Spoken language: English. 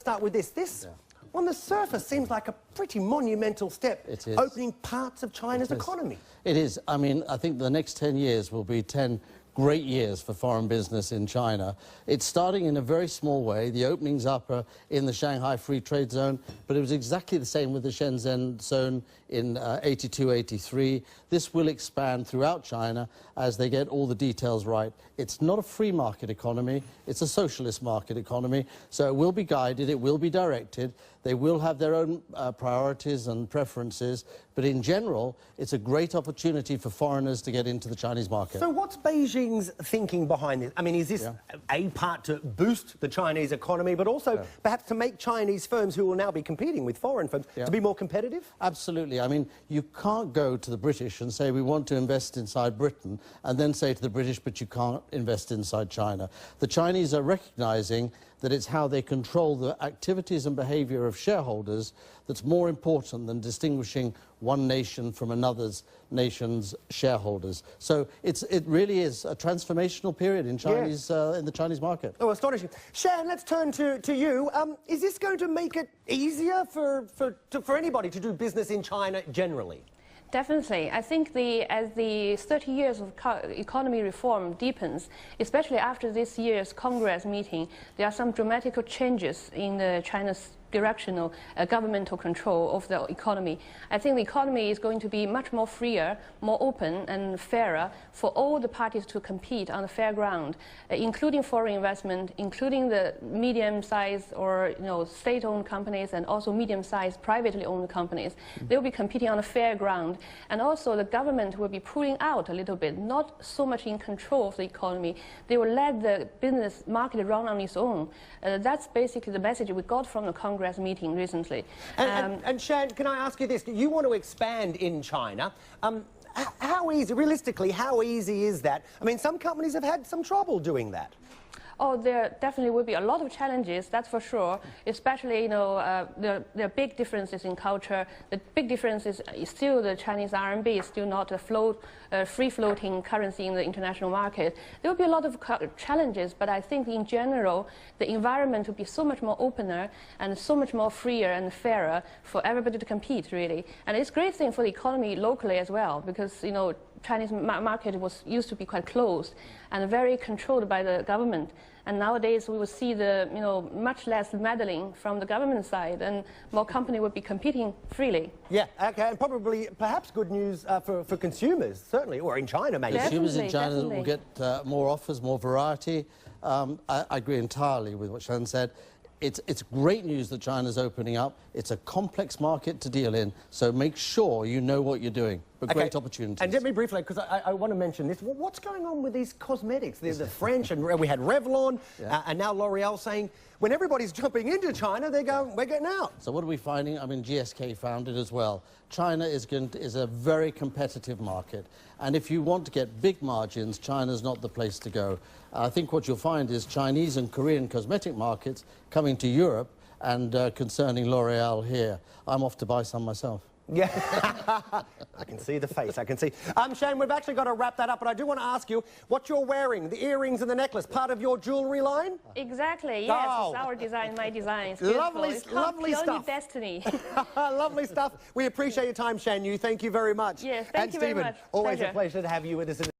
Start with this. On the surface, seems like a pretty monumental step. It is. Opening parts of China's economy. It is. I mean, I think the next 10 years will be 10 great years for foreign business in China. It's starting in a very small way. The openings up are in the Shanghai Free Trade Zone, but it was exactly the same with the Shenzhen Zone in 82, 83. This will expand throughout China as they get all the details right. It's not a free market economy, it's a socialist market economy, so it will be guided, it will be directed, they will have their own priorities and preferences, but in general, it's a great opportunity for foreigners to get into the Chinese market. So what's Beijing's thinking behind this? I mean, is this a part to boost the Chinese economy, but also perhaps to make Chinese firms who will now be competing with foreign firms to be more competitive? Absolutely. I mean, you can't go to the British and say we want to invest inside Britain and then say to the British, but you can't invest inside China. The Chinese are recognising that it's how they control the activities and behaviour of shareholders that's more important than distinguishing one nation from another's nation's shareholders. So it really is a transformational period in in the Chinese market. Oh, astonishing. Shan, let's turn to you. Is this going to make it easier for anybody to do business in China generally? Definitely. I think as the 30 years of economy reform deepens, especially after this year's Congress meeting, there are some dramatic changes in China's directional governmental control of the economy. I think the economy is going to be much more freer, more open and fairer for all the parties to compete on the fair ground, including foreign investment, including the medium-sized or state-owned companies and also medium-sized privately owned companies. They will be competing on a fair ground, and also the government will be pulling out a little bit, not so much in control of the economy. They will let the business market run on its own. That's basically the message we got from the Congress meeting recently. And Shan, can I ask you this? You want to expand in China. How easy, realistically, how easy is that? I mean, some companies have had some trouble doing that. Oh, there definitely will be a lot of challenges, that's for sure. Especially, there are big differences in culture. The big difference is still the Chinese RMB is still not a free-floating currency in the international market. There will be a lot of challenges, but I think in general, the environment will be so much more opener and so much more freer and fairer for everybody to compete, really. And it's a great thing for the economy locally as well, because, Chinese market used to be quite closed and very controlled by the government. And nowadays we will see much less meddling from the government side, and more companies will be competing freely. Yeah, okay, and probably perhaps good news for consumers, certainly, or in China maybe. Consumers in China will get more offers, more variety. I agree entirely with what Shan said. It's great news that China's opening up. It's a complex market to deal in, so make sure you know what you're doing. But great opportunities. And let me briefly, because I want to mention this, what's going on with these cosmetics? There's the French, and we had Revlon, and now L'Oreal saying, when everybody's jumping into China, they're going, we're getting out. So what are we finding? I mean, GSK found it as well. China is a very competitive market, and if you want to get big margins, China's not the place to go. I think what you'll find is Chinese and Korean cosmetic markets coming to Europe and concerning L'Oreal here. I'm off to buy some myself. Yeah, I can see the face, I can see. Shane, we've actually got to wrap that up, but I do want to ask you, what you're wearing, the earrings and the necklace, part of your jewellery line? Exactly, yes, it's our design, my design. It's lovely stuff. Destiny. Lovely stuff. We appreciate your time, Shan Yu. Thank you very much. Yes, thank you very much. Always Pleasure. a pleasure to have you with us.